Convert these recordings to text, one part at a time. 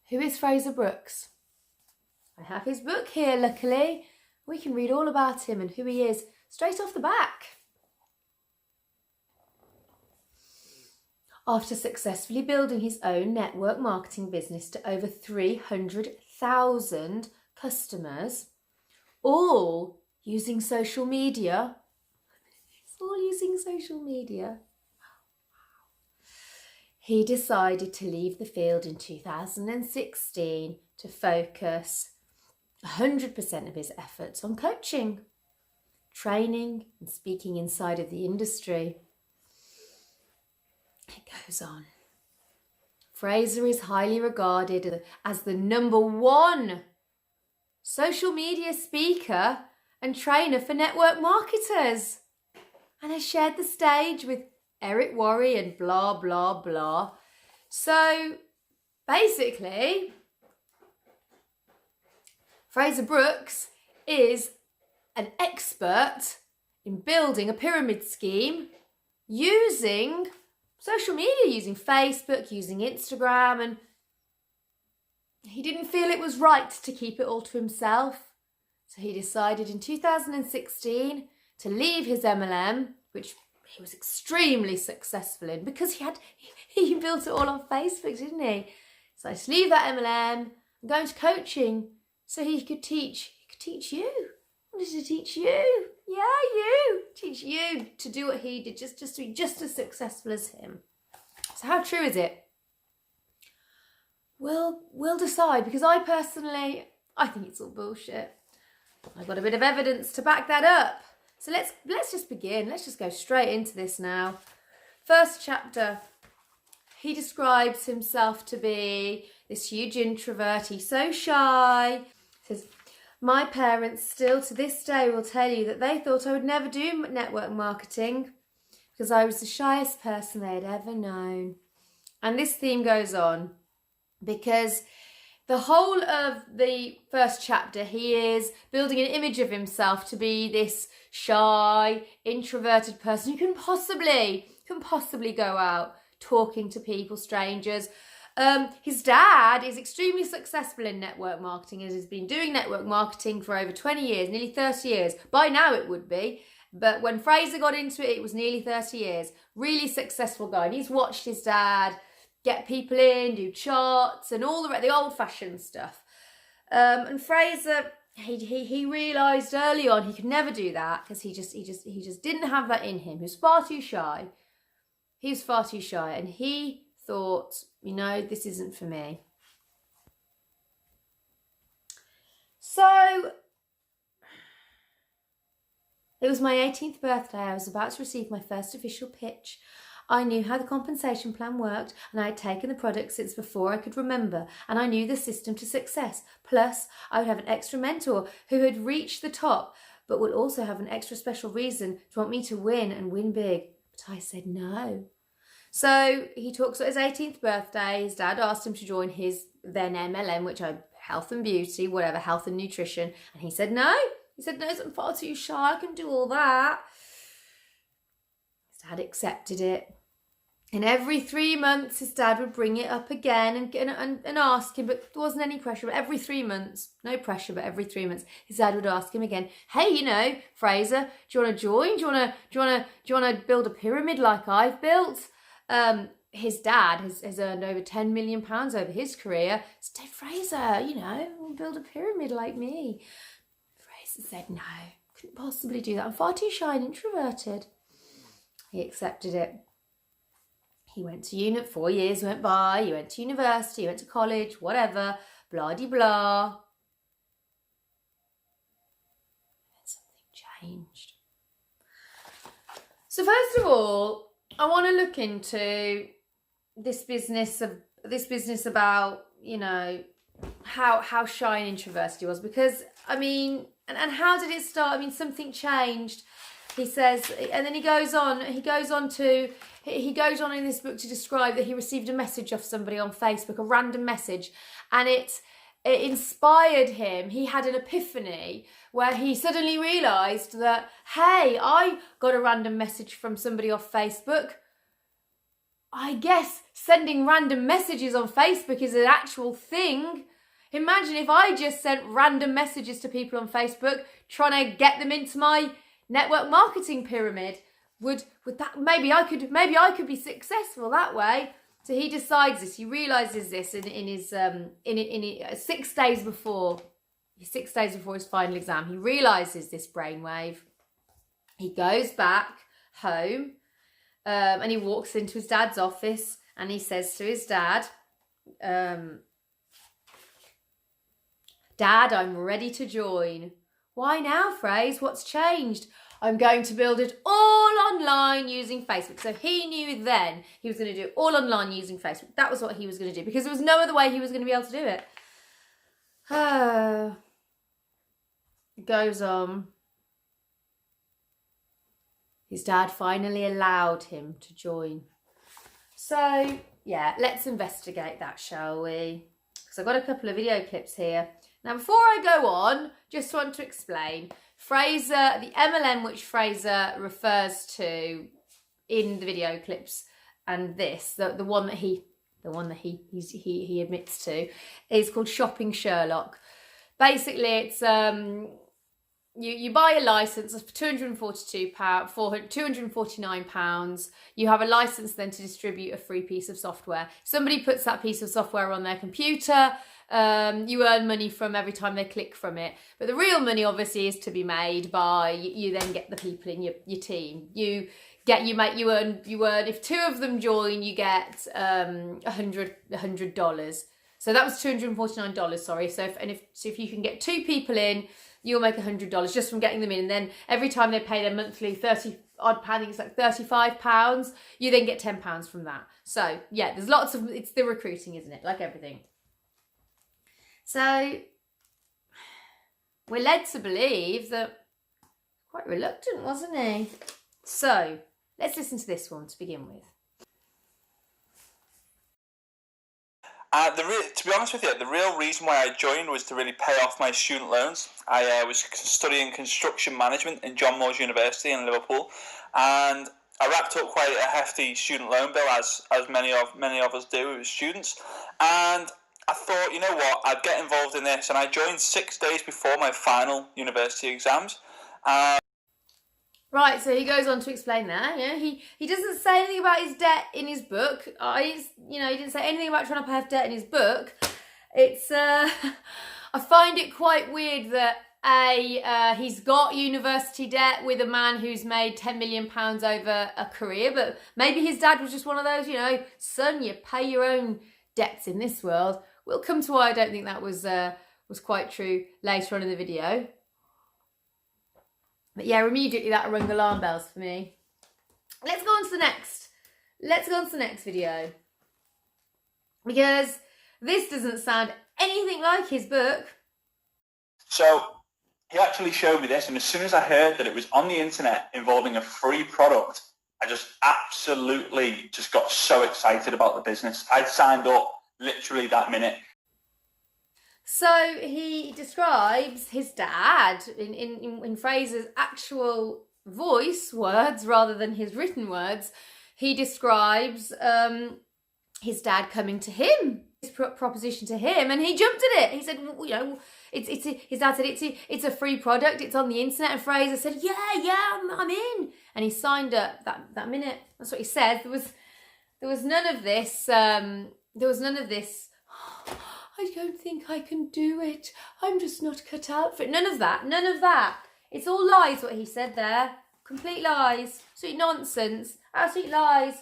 Who is Frazer Brookes? I have his book here, luckily. We can read all about him and who he is straight off the back. After successfully building his own network marketing business to over 300,000 customers, all using social media. It's all using social media. He decided to leave the field in 2016 to focus 100% of his efforts on coaching, training and speaking inside of the industry. It goes on. Frazer is highly regarded as the #1 social media speaker and trainer for network marketers, and has shared the stage with Eric Worre and blah, blah, blah. So basically, Frazer Brookes is an expert in building a pyramid scheme using social media, using Facebook, using Instagram, and he didn't feel it was right to keep it all to himself. So he decided in 2016 to leave his MLM, which he was extremely successful in because he built it all on Facebook, didn't he? So to leave that MLM and go into coaching so he could teach you. What did he teach you? Yeah, you. Teach you to do what he did, just to be just as successful as him. So how true is it? We'll decide, because I think it's all bullshit. I've got a bit of evidence to back that up. So let's just begin. Let's just go straight into this now. First chapter. He describes himself to be this huge introvert. He's so shy. He says, my parents still to this day will tell you that they thought I would never do network marketing because I was the shyest person they had ever known. And this theme goes on because the whole of the first chapter, he is building an image of himself to be this shy, introverted person who can possibly go out talking to people, strangers. His dad is extremely successful in network marketing and has been doing network marketing for over 20 years, nearly 30 years. By now it would be, but when Frazer got into it, it was nearly 30 years. Really successful guy. And he's watched his dad get people in, do charts and all the old-fashioned stuff. And Frazer, he realised early on he could never do that because he just didn't have that in him. He was far too shy. He was far too shy, and he thought, this isn't for me. So it was my 18th birthday. I was about to receive my first official pitch. I knew how the compensation plan worked, and I had taken the product since before I could remember, and I knew the system to success. Plus, I would have an extra mentor who had reached the top, but would also have an extra special reason to want me to win and win big. But I said no. So he talks about his 18th birthday. His dad asked him to join his then MLM, which I health and beauty, whatever, health and nutrition. And he said no. He said, no, I'm far too shy. I can do all that. His dad accepted it. And every 3 months, his dad would bring it up again and ask him, but there wasn't any pressure. But every 3 months, no pressure, but every 3 months, his dad would ask him again, hey, Frazer, do you want to join? Do you want to build a pyramid like I've built? His dad has earned over £10 million over his career. So Frazer, we'll build a pyramid like me. Frazer said, no, couldn't possibly do that. I'm far too shy and introverted. He accepted it. He went to 4 years went by, he went to university, he went to college, whatever, blah-de-blah. And something changed. So first of all, I want to look into this business about, how shy and introverted he was, because, and how did it start? Something changed. He says, and then he goes on in this book to describe that he received a message off somebody on Facebook, a random message, and it inspired him. He had an epiphany where he suddenly realised that, hey, I got a random message from somebody off Facebook. I guess sending random messages on Facebook is an actual thing. Imagine if I just sent random messages to people on Facebook trying to get them into my network marketing pyramid. Would that, maybe I could be successful that way. So he decides this. He realizes this in his 6 days before his final exam. He realizes this brainwave. He goes back home, and he walks into his dad's office, and he says to his dad, "Dad, I'm ready to join." "Why now, Fraze? What's changed?" "I'm going to build it all online using Facebook." So he knew then he was going to do it all online using Facebook. That was what he was going to do, because there was no other way he was going to be able to do it. It goes on. His dad finally allowed him to join. So, yeah, let's investigate that, shall we? Because I've got a couple of video clips here. Now, before I go on, just want to explain. Frazer, the MLM which Frazer refers to in the video clips, and this, the one that he admits to, is called Shopping Sherlock. Basically, it's you buy a license of £249. You have a license then to distribute a free piece of software. Somebody puts that piece of software on their computer. You earn money from every time they click from it. But the real money obviously is to be made by, you then get the people in your team. You earn, if 2 of them join, you get $100. So that was $249, sorry. So if you can get 2 people in, you'll make $100 just from getting them in. And then every time they pay their monthly £30 odd pound, I think it's like £35, you then get £10 from that. So yeah, there's lots of, it's the recruiting, isn't it? Like everything. So we're led to believe that, quite reluctant, wasn't he? So let's listen to this one to begin with. To be honest with you, the real reason why I joined was to really pay off my student loans. I was studying construction management in John Moores University in Liverpool, and I wrapped up quite a hefty student loan bill, as many of us do as students. And I thought, you know what, I'd get involved in this, and I joined 6 days before my final university exams. Right, so he goes on to explain that. You know, he doesn't say anything about his debt in his book. He didn't say anything about trying to pay off debt in his book. It's I find it quite weird that he's got university debt with a man who's made £10 million over a career, but maybe his dad was just one of those, son, you pay your own debts in this world. We'll come to why I don't think that was quite true later on in the video. But yeah, immediately that rung alarm bells for me. Let's go on to the next video. Because this doesn't sound anything like his book. So he actually showed me this, and as soon as I heard that it was on the internet involving a free product, I just absolutely just got so excited about the business. I signed up literally that minute. So he describes his dad in Frazer's actual voice words rather than his written words. He describes his dad coming to him, his proposition to him, and he jumped at it. He said, his dad said it's a free product, it's on the internet, and Frazer said, yeah, I'm in, and he signed up that minute. That's what he said. There was none of this. I don't think I can do it. I'm just not cut out for it. None of that. It's all lies what he said there. Complete lies. Absolute nonsense. Absolute lies.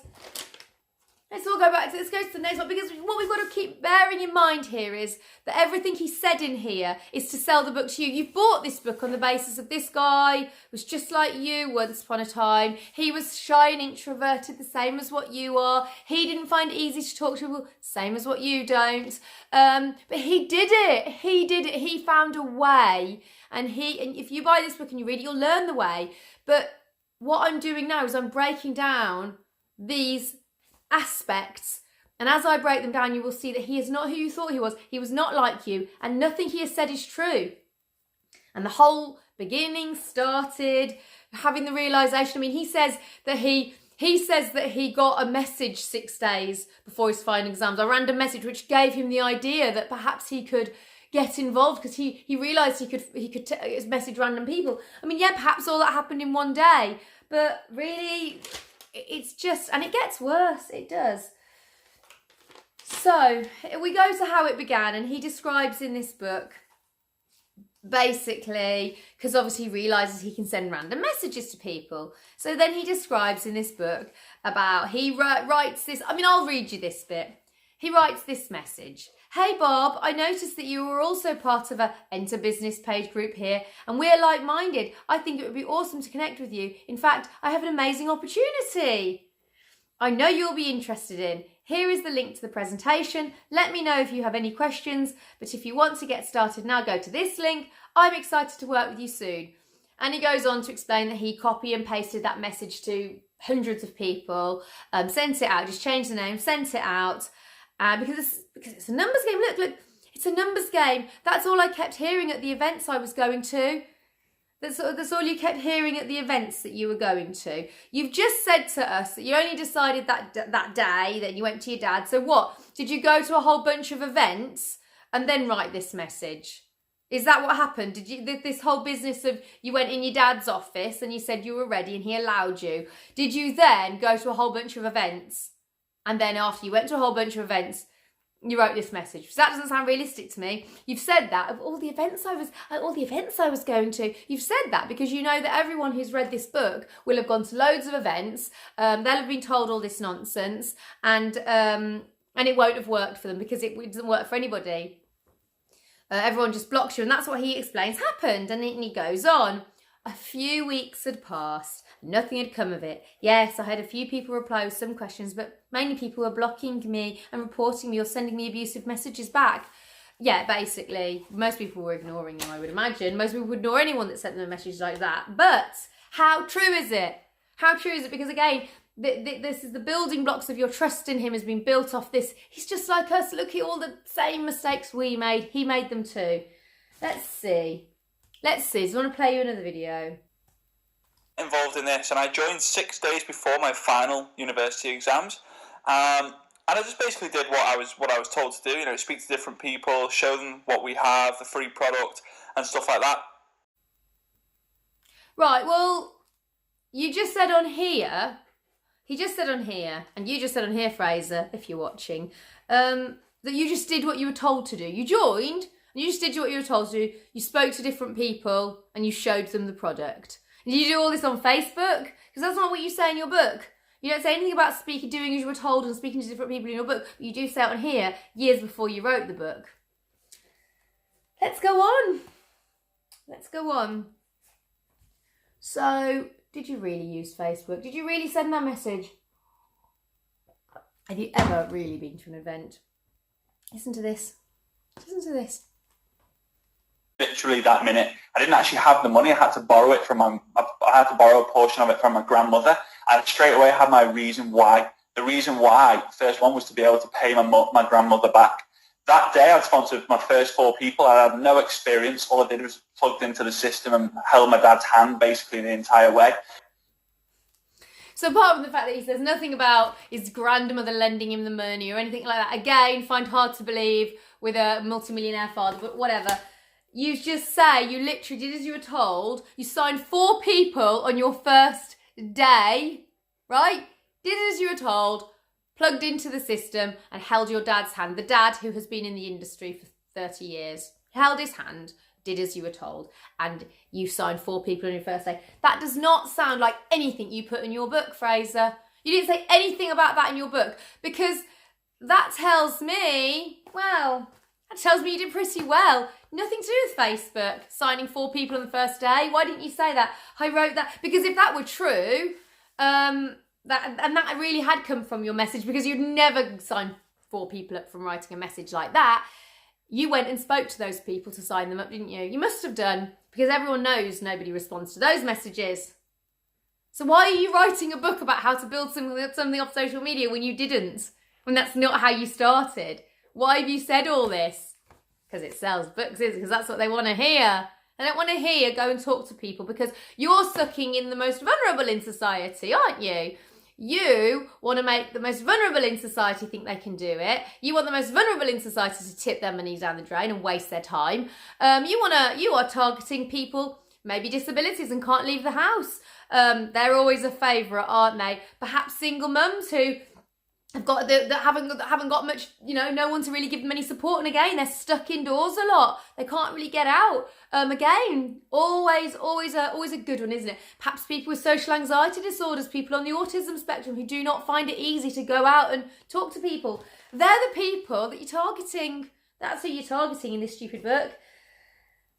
Let's go to the next one, because what we've got to keep bearing in mind here is that everything he said in here is to sell the book to you. You've bought this book on the basis of this guy was just like you once upon a time. He was shy and introverted, the same as what you are. He didn't find it easy to talk to people, same as what you don't. But he did it. He found a way. And if you buy this book and you read it, you'll learn the way. But what I'm doing now is I'm breaking down these aspects, and as I break them down, you will see that he is not who you thought he was. He was not like you, and nothing he has said is true. And the whole beginning started having the realization. I mean, he says that he He says that he got a message 6 days before his final exams, a random message which gave him the idea that perhaps he could get involved because he realised he could message random people. I mean, yeah, perhaps all that happened in one day, but really, it's just, and it gets worse, it does. So, we go to how it began, and he describes in this book, basically, because obviously he realises he can send random messages to people. So then he describes in this book about, he writes this, I mean, I'll read you this bit. He writes this message. Hey Bob, I noticed that you were also part of a Enter Business page group here, and we're like-minded. I think it would be awesome to connect with you. In fact, I have an amazing opportunity I know you'll be interested in. Here is the link to the presentation. Let me know if you have any questions, but if you want to get started now, go to this link. I'm excited to work with you soon. And he goes on to explain that he copy and pasted that message to hundreds of people, sent it out, just changed the name, sent it out, because it's a numbers game. Look, it's a numbers game. That's all I kept hearing at the events I was going to. That's all you kept hearing at the events that you were going to. You've just said to us that you only decided that day that you went to your dad. So what? Did you go to a whole bunch of events and then write this message? Is that what happened? Did you this whole business of you went in your dad's office and you said you were ready and he allowed you? Did you then go to a whole bunch of events? And then after you went to a whole bunch of events, you wrote this message. So that doesn't sound realistic to me. You've said that of all the events I was going to. You've said that because you know that everyone who's read this book will have gone to loads of events. They'll have been told all this nonsense, and it won't have worked for them because it doesn't work for anybody. Everyone just blocks you, and that's what he explains happened. And he goes on. A few weeks had passed. Nothing had come of it. Yes, I had a few people reply with some questions, but mainly people were blocking me and reporting me or sending me abusive messages back. Yeah, basically, most people were ignoring him, I would imagine. Most people would ignore anyone that sent them a message like that. But how true is it? How true is it? Because again, this is the building blocks of your trust in him has been built off this. He's just like us. Look at all the same mistakes we made. He made them too. Let's see. So I want to play you another video. Involved in this, and I joined 6 days before my final university exams, and I just basically did what I was told to do. You know, speak to different people, show them what we have, the free product, and stuff like that. Right. Well, you just said on here. He just said on here, and you just said on here, Frazer, if you're watching, that you just did what you were told to do. You joined. And you just did what you were told to do. You spoke to different people and you showed them the product. And did you do all this on Facebook? Because that's not what you say in your book. You don't say anything about doing as you were told and speaking to different people in your book. But you do say it on here years before you wrote the book. Let's go on. So, did you really use Facebook? Did you really send that message? Have you ever really been to an event? Listen to this. Literally that minute, I didn't actually have the money. I had to borrow it I had to borrow a portion of it from my grandmother. And straight away I had my reason why. The reason why, the first one was to be able to pay my grandmother back. That day I'd sponsored my first 4 people. I had no experience. All I did was plugged into the system and held my dad's hand basically the entire way. So apart from the fact that he says nothing about his grandmother lending him the money or anything like that, again, find hard to believe with a multimillionaire father, but whatever. You just say you literally did as you were told. You signed 4 people on your first day, right? Did as you were told, plugged into the system and held your dad's hand. The dad who has been in the industry for 30 years, held his hand, did as you were told, and you signed 4 people on your first day. That does not sound like anything you put in your book, Frazer. You didn't say anything about that in your book because that tells me, you did pretty well. Nothing to do with Facebook, signing 4 people on the first day. Why didn't you say that? I wrote that because if that were true, that really had come from your message because you'd never sign 4 people up from writing a message like that. You went and spoke to those people to sign them up, didn't you? You must have done because everyone knows nobody responds to those messages. So why are you writing a book about how to build something off social media when you didn't? When that's not how you started? Why have you said all this? Because it sells books, isn't it? Because that's what they want to hear. They don't want to hear go and talk to people because you're sucking in the most vulnerable in society, aren't you? You want to make the most vulnerable in society think they can do it. You want the most vulnerable in society to tip their money down the drain and waste their time. You are targeting people, maybe disabilities, and can't leave the house. They're always a favourite, aren't they? Perhaps single mums who have got that haven't got much, no one to really give them any support, and again they're stuck indoors a lot. They can't really get out. Again, always a good one, isn't it? Perhaps people with social anxiety disorders, people on the autism spectrum who do not find it easy to go out and talk to people. They're the people that you're targeting. That's who you're targeting in this stupid book.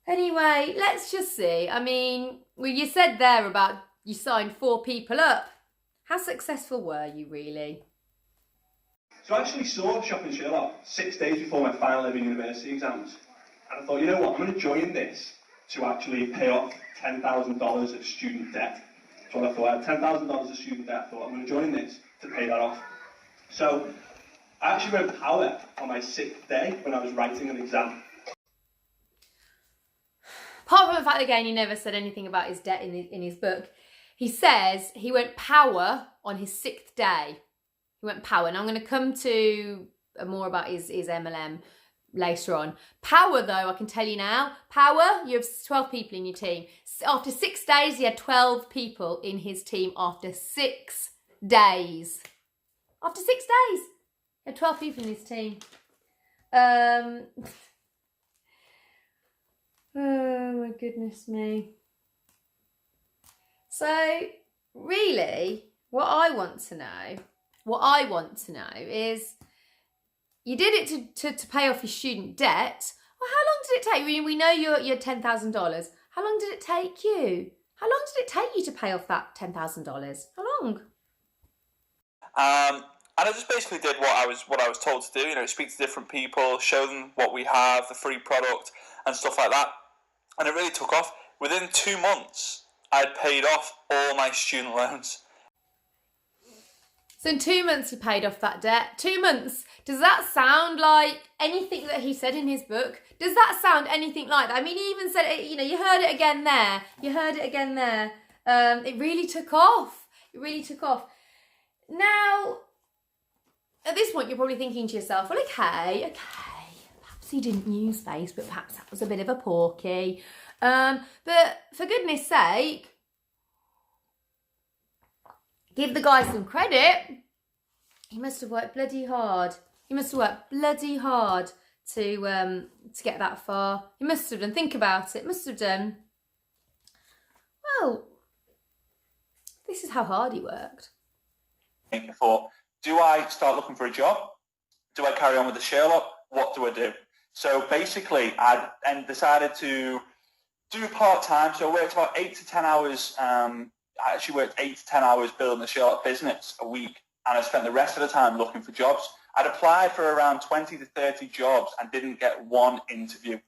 Anyway, let's just see. I mean, well, you said there about you signed 4 people up. How successful were you really? So I actually saw Shopping Sherlock 6 days before my final ever university exams. And I thought, you know what, I'm going to join this to actually pay off $10,000 of student debt. That's what I thought. I had $10,000 of student debt. I thought, I'm going to join this to pay that off. So I actually went power on my 6th day when I was writing an exam. Apart from the fact, again, he never said anything about his debt in his book, he says he went power on his 6th day. He went power. And I'm going to come to more about his MLM later on. Power, though, I can tell you now, power, you have 12 people in your team. After 6 days, he had 12 people in his team after 6 days. After 6 days, he had 12 people in his team. Oh, my goodness me. So, really, what I want to know is, you did it to pay off your student debt. Well, how long did it take? We know you're $10,000. How long did it take you? How long did it take you to pay off that $10,000? How long? And I just basically did what I was told to do. Speak to different people, show them what we have, the free product, and stuff like that. And it really took off. Within 2 months, I'd paid off all my student loans. So in 2 months, you paid off that debt. 2 months. Does that sound like anything that he said in his book? Does that sound anything like that? I mean, he even said, you heard it again there. It really took off. Now, at this point, you're probably thinking to yourself, well, okay. Perhaps he didn't use Facebook. Perhaps that was a bit of a porky. But for goodness sake, give the guy some credit. He must have worked bloody hard. To get that far. He must have done. Think about it. Must have done. Well, this is how hard he worked. I thought, do I start looking for a job? Do I carry on with the Sherlock? What do I do? So basically, I decided to do part-time. So I worked about 8 to 10 hours. I actually worked 8 to 10 hours building the Sherlock business a week. And I spent the rest of the time looking for jobs. I'd applied for around 20 to 30 jobs and didn't get one interview.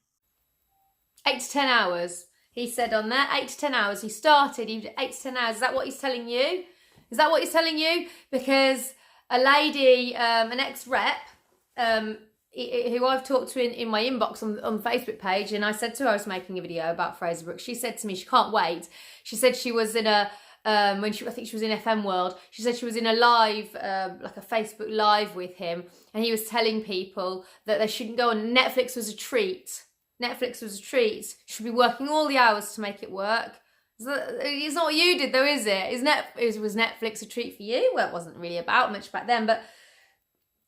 8 to 10 hours, he said on there. 8 to 10 hours. He started, he did 8 to 10 hours. Is that what he's telling you? Because a lady, an ex-rep, who I've talked to in my inbox on the Facebook page, and I said to her I was making a video about Frazer Brookes. She said to me she can't wait. She said she was in a, I think she was in FM World. She said she was in a live, like a Facebook live with him, and he was telling people that they shouldn't go on. Netflix was a treat. You should be working all the hours to make it work. It's not what you did though, is it? Was Netflix a treat for you? Well, it wasn't really about much back then, but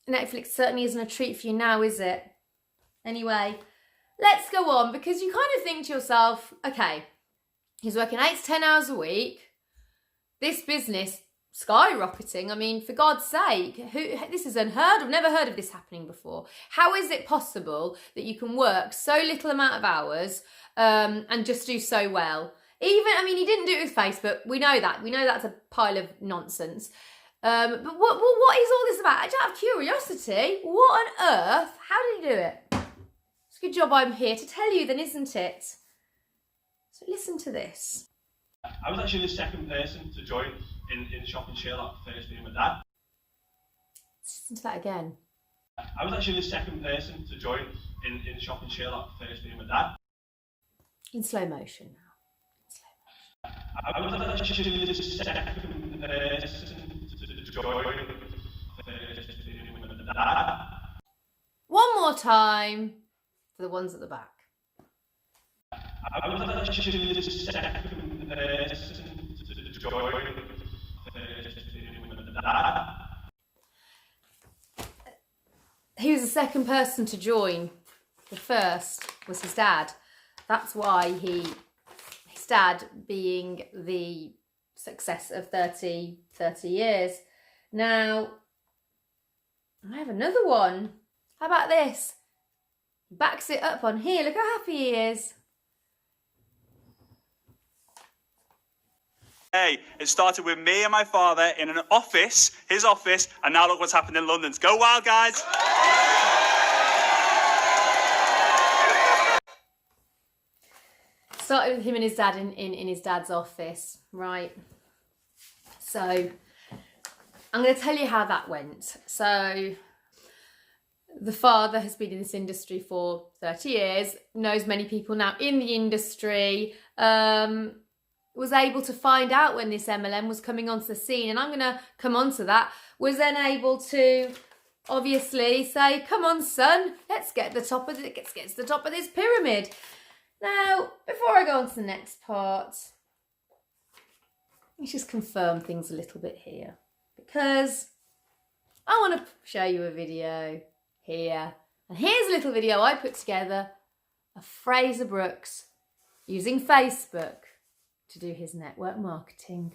Netflix certainly isn't a treat for you now, is it? Anyway, let's go on, because you kind of think to yourself, okay, he's working 8 to 10 hours a week. This business skyrocketing. I mean, for God's sake, this is unheard of. Never heard of this happening before. How is it possible that you can work so little amount of hours and just do so well? He didn't do it with Facebook. We know that. We know that's a pile of nonsense. But what is all this about? Just out of curiosity, what on earth? How did he do it? It's a good job I'm here to tell you then, isn't it? So listen to this. I was actually the second person to join in Shopping Sherlock, first being my dad. Listen to that again. I was actually the second person to join in Shopping Sherlock, first being my dad. In slow motion now. I was actually the second person to One more time for the ones at the back. I was actually the second person to join that. He was the second person to join. The first was his dad. That's why his dad being the success of 30 years. Now, I have another one. How about this? He backs it up on here. Look how happy he is. Hey, it started with me and my father in an office, his office, and now look what's happened in London. Go wild, guys! Started with him and his dad in his dad's office, right? So, I'm going to tell you how that went. So, the father has been in this industry for 30 years, knows many people now in the industry, was able to find out when this MLM was coming onto the scene, and I'm going to come on to that, was then able to obviously say, come on son, let's get to the top of this pyramid. Now, before I go on to the next part, let's just confirm things a little bit here, because I want to show you a video here. And here's a little video I put together of Frazer Brookes using Facebook to do his network marketing.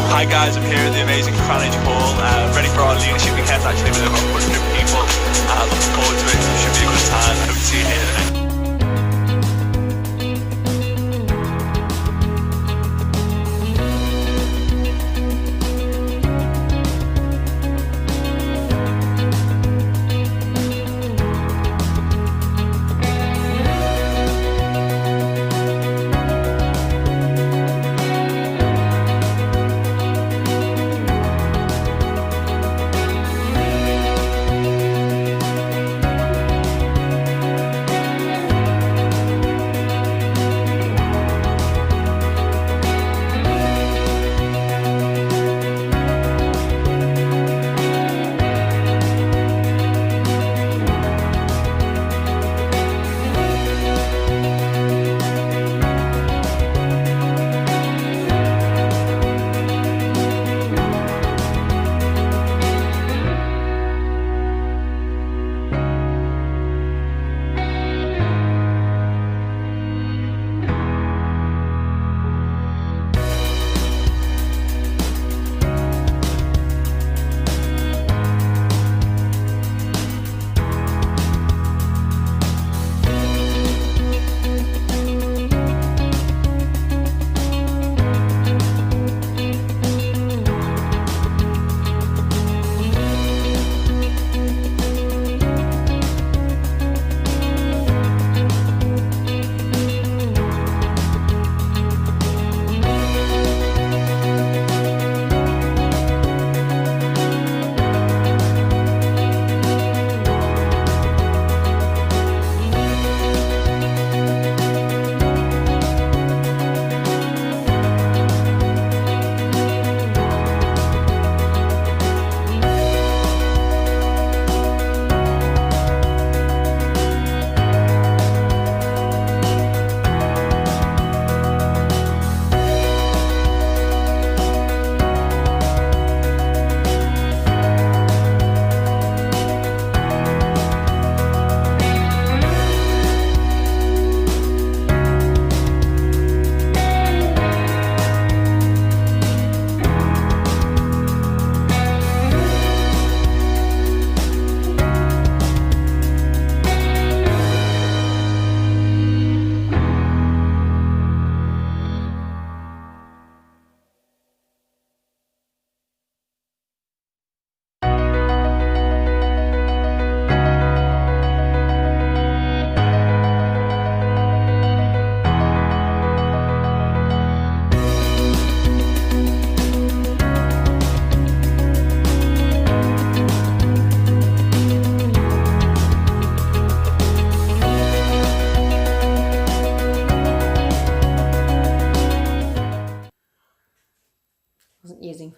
Hi guys, I'm here at the amazing Latham-Hall, ready for our leadership weekend, actually with over 100 people. Looking forward to it, it should be a good time. I hope to see you here today.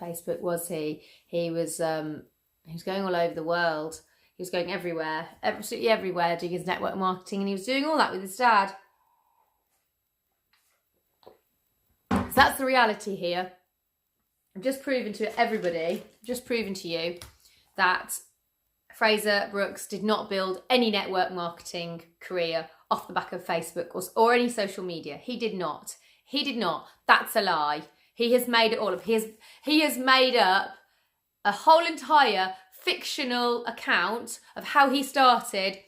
Facebook, was he? He was going all over the world. He was going everywhere, absolutely everywhere, doing his network marketing, and he was doing all that with his dad. So that's the reality here. I've just proven to everybody, just proven to you that Frazer Brookes did not build any network marketing career off the back of Facebook or any social media. He did not. He did not. That's a lie. He has made it all up. He has made up a whole entire fictional account of how he started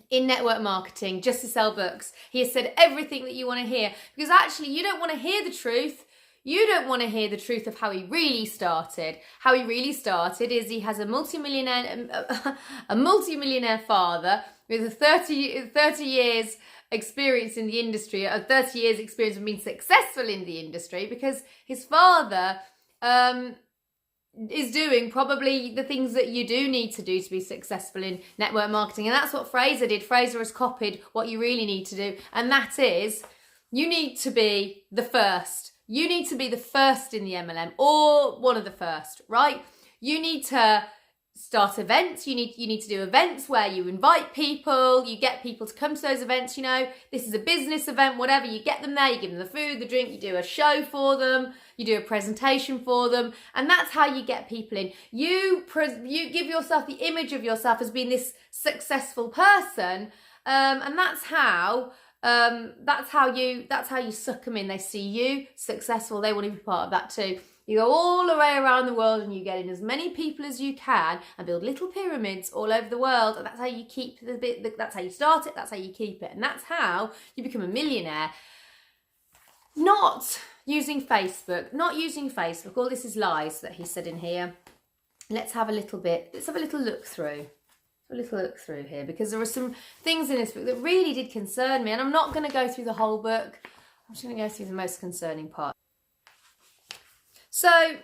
in network marketing just to sell books. He has said everything that you want to hear, because actually you don't want to hear the truth. You don't want to hear the truth of how he really started. How he really started is he has a multi-millionaire father with a 30 years experience in the industry, 30 years experience of being successful in the industry, because his father is doing probably the things that you do need to do to be successful in network marketing. And that's what Frazer did. Frazer has copied what you really need to do. And that is, you need to be the first. You need to be the first in the MLM, or one of the first, right? You need to start events. You need to do events where you invite people, you get people to come to those events. You know, this is a business event, whatever. You get them there, you give them the food, the drink, you do a show for them, you do a presentation for them, and that's how you get people in. You give yourself the image of yourself as being this successful person, and that's how you suck them in. They see you successful, they want to be part of that too. You go all the way around the world and you get in as many people as you can and build little pyramids all over the world. And that's how you keep that's how you start it, that's how you keep it. And that's how you become a millionaire. Not using Facebook, All this is lies that he said in here. Let's have a little look through. Here, because there are some things in this book that really did concern me, and I'm not going to go through the whole book. I'm just going to go through the most concerning part. So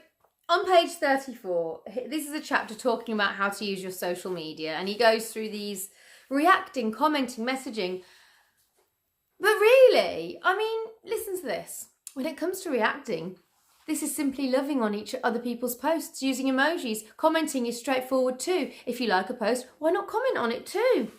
on page 34, this is a chapter talking about how to use your social media, and he goes through these reacting, commenting, messaging. But really, I mean, listen to this. When it comes to reacting, this is simply loving on other people's posts, using emojis. Commenting is straightforward too. If you like a post, why not comment on it too?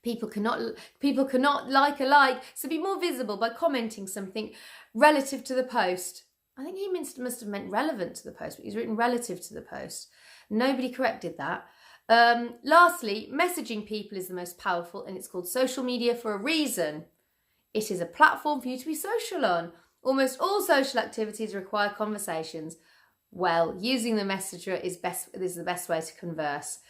People cannot like a like, so be more visible by commenting something relative to the post. I think he must have meant relevant to the post, but he's written relative to the post. Nobody corrected that. Lastly, messaging people is the most powerful, and it's called social media for a reason. It is a platform for you to be social on. Almost all social activities require conversations. Well, using the messenger is the best way to converse.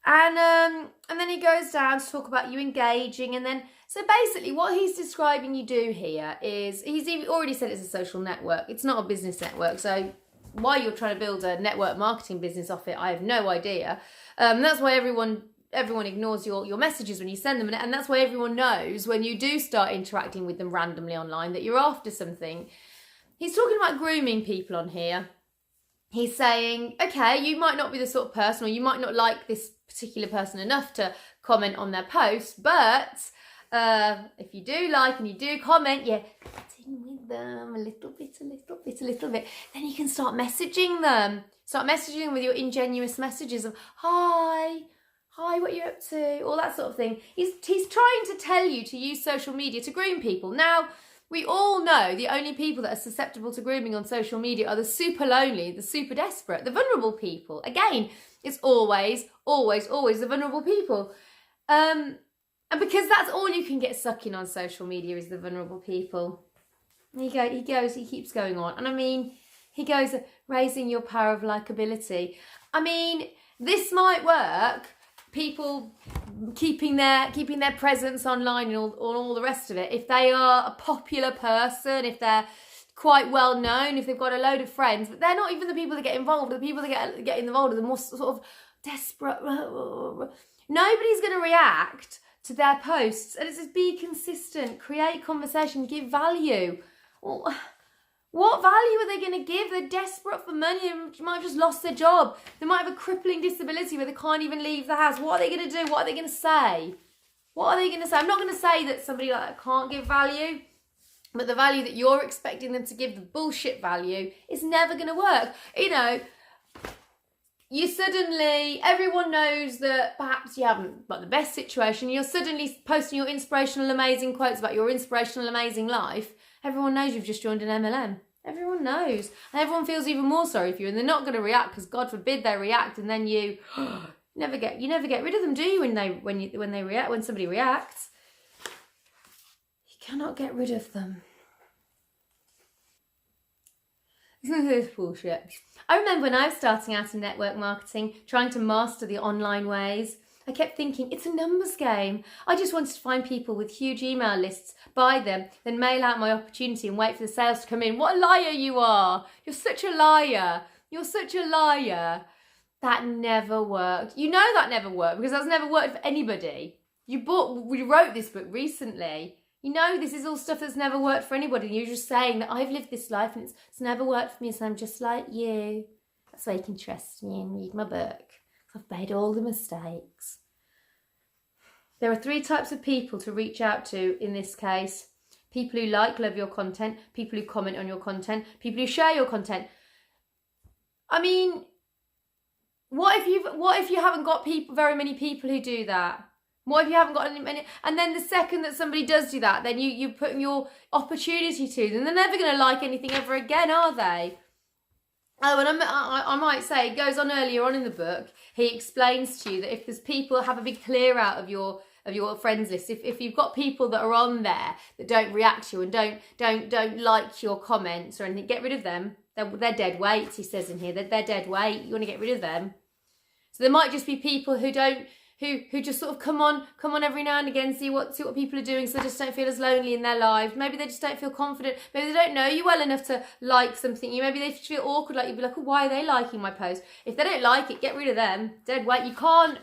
And then he goes down to talk about you engaging, and then so basically what he's describing you do here is, he's already said it's a social network. It's not a business network. So why you're trying to build a network marketing business off it, I have no idea. That's why everyone ignores your messages when you send them, and that's why everyone knows when you do start interacting with them randomly online that you're after something. He's talking about grooming people on here. He's saying, okay, you might not be the sort of person, or you might not like this particular person enough to comment on their post, but if you do like and you do comment, yeah, get in with them a little bit, then you can start messaging them. Start messaging them with your ingenuous messages of, hi, what are you up to? All that sort of thing. He's trying to tell you to use social media to groom people. Now, we all know the only people that are susceptible to grooming on social media are the super lonely, the super desperate, the vulnerable people. Again, it's always the vulnerable people. And because that's all you can get stuck in on social media is the vulnerable people. He keeps going on. And I mean, he goes, raising your power of likability. I mean, this might work. People keeping their presence online and all the rest of it. If they are a popular person, if they're quite well known, if they've got a load of friends, but they're not even the people that get involved. The people that get involved are the more sort of desperate. Nobody's going to react to their posts, and it's just be consistent, create conversation, give value. Well, what value are they going to give? They're desperate for money. They might have just lost their job. They might have a crippling disability where they can't even leave the house. What are they going to do? What are they going to say? I'm not going to say that somebody like that can't give value. But the value that you're expecting them to give, the bullshit value, is never going to work. You know, you suddenly, everyone knows that perhaps you haven't got the best situation. You're suddenly posting your inspirational, amazing quotes about your inspirational, amazing life. Everyone knows you've just joined an MLM. Everyone knows. And everyone feels even more sorry for you. And they're not going to react because God forbid they react. And then you never get rid of them, do you? When somebody reacts, you cannot get rid of them. This bullshit. I remember when I was starting out in network marketing, trying to master the online ways, I kept thinking, it's a numbers game. I just wanted to find people with huge email lists, buy them, then mail out my opportunity and wait for the sales to come in. What a liar you are. You're such a liar. You're such a liar. That never worked. You know that never worked because that's never worked for anybody. We wrote this book recently. You know, this is all stuff that's never worked for anybody. You're just saying that I've lived this life and it's never worked for me, so I'm just like you. That's why you can trust me and read my book. I've made all the mistakes. There are 3 types of people to reach out to in this case. People who love your content, people who comment on your content, people who share your content. I mean, what if you haven't got very many people who do that? What if you haven't got any? And then the second that somebody does do that, then you put your opportunity to them. They're never going to like anything ever again, are they? Oh, and I might say, it goes on earlier on in the book. He explains to you that if there's people, have a big clear out of your friends list. If you've got people that are on there that don't react to you and don't like your comments or anything, get rid of them. They're dead weight. He says in here they're dead weight. You want to get rid of them. So there might just be people who just sort of come on every now and again, see what people are doing, so they just don't feel as lonely in their lives. Maybe they just don't feel confident. Maybe they don't know you well enough to like something. Maybe they feel awkward, like you'd be like, oh, why are they liking my post? If they don't like it, get rid of them. Dead weight. You can't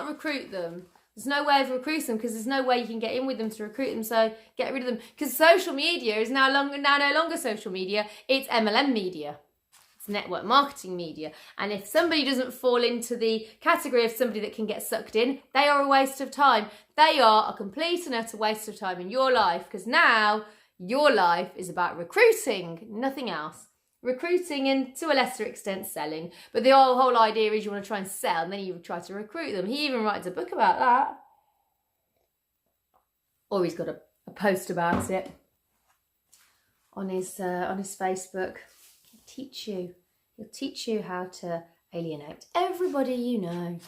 recruit them. There's no way of recruiting them because there's no way you can get in with them to recruit them. So get rid of them, because social media is now no longer social media. It's MLM media. Network marketing media. And if somebody doesn't fall into the category of somebody that can get sucked in, they are a waste of time. They are a complete and utter waste of time in your life, because now your life is about recruiting, nothing else. Recruiting and to a lesser extent selling. But the whole idea is you want to try and sell and then you try to recruit them. He even writes a book about that. Or he's got a post about it on his Facebook. He'll teach you how to alienate everybody you know.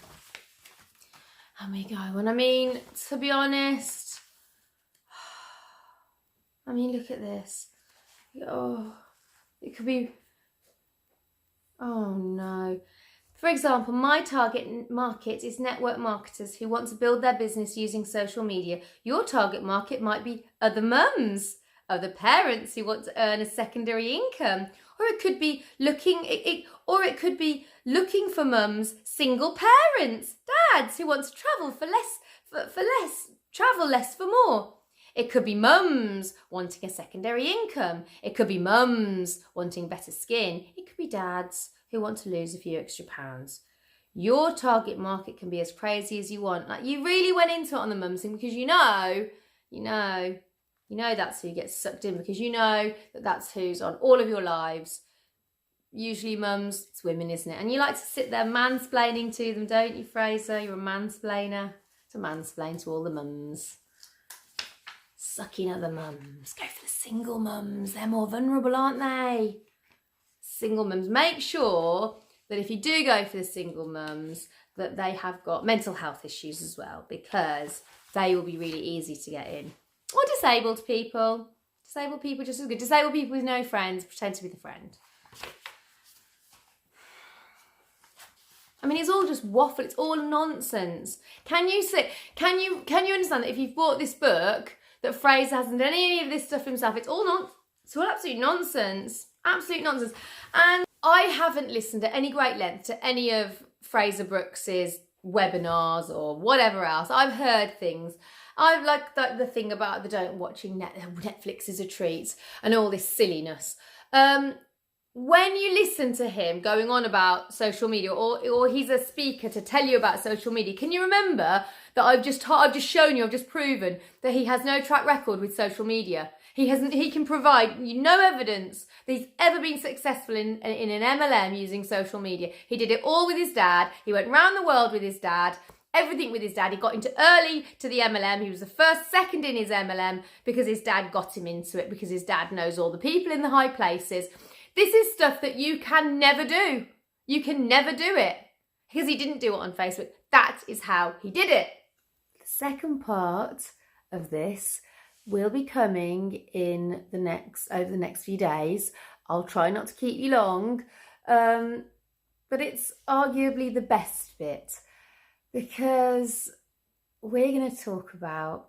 And we go, and I mean, to be honest, I mean, look at this. Oh, it could be, oh no. For example, my target market is network marketers who want to build their business using social media. Your target market might be other mums, other parents who want to earn a secondary income. Or it could be looking for mums, single parents, dads who want to travel for less, travel less for more. It could be mums wanting a secondary income. It could be mums wanting better skin. It could be dads who want to lose a few extra pounds. Your target market can be as crazy as you want. Like, you really went into it on the mums thing because you know that's who gets sucked in, because you know that that's who's on all of your lives. Usually mums, it's women, isn't it? And you like to sit there mansplaining to them, don't you, Frazer? You're a mansplainer. To mansplain to all the mums. Sucking other mums. Go for the single mums. They're more vulnerable, aren't they? Single mums. Make sure that if you do go for the single mums, that they have got mental health issues as well, because they will be really easy to get in. Or disabled people. Disabled people just as good. Disabled people with no friends pretend to be the friend. I mean, it's all just waffle. It's all nonsense. Can you understand that if you've bought this book, that Frazer hasn't done any of this stuff himself? It's all absolute nonsense. Absolute nonsense. And I haven't listened at any great length to any of Frazer Brookes' webinars or whatever else. I've heard things. I like the thing about the don't watching Netflix is a treat and all this silliness. When you listen to him going on about social media, or he's a speaker to tell you about social media, can you remember that I've just shown you, I've just proven that he has no track record with social media. He can provide no evidence that he's ever been successful in an MLM using social media. He did it all with his dad. He went round the world with his dad. Everything with his dad. He got into early to the MLM. He was the second in his MLM because his dad got him into it, because his dad knows all the people in the high places. This is stuff that you can never do. You can never do it because he didn't do it on Facebook. That is how he did it. The second part of this will be coming over the next few days. I'll try not to keep you long, but it's arguably the best bit, because we're going to talk about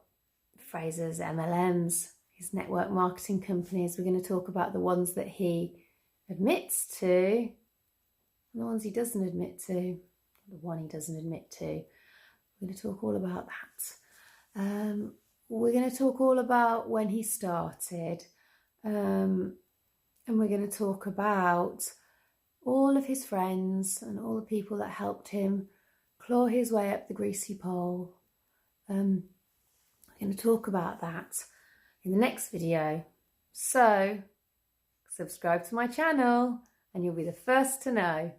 Frazer's MLMs, his network marketing companies. We're going to talk about the ones that he admits to and the ones he doesn't admit to, the one he doesn't admit to. We're going to talk all about that. We're going to talk all about when he started, and we're going to talk about all of his friends and all the people that helped him claw his way up the greasy pole. We're going to talk about that in the next video. So subscribe to my channel and you'll be the first to know.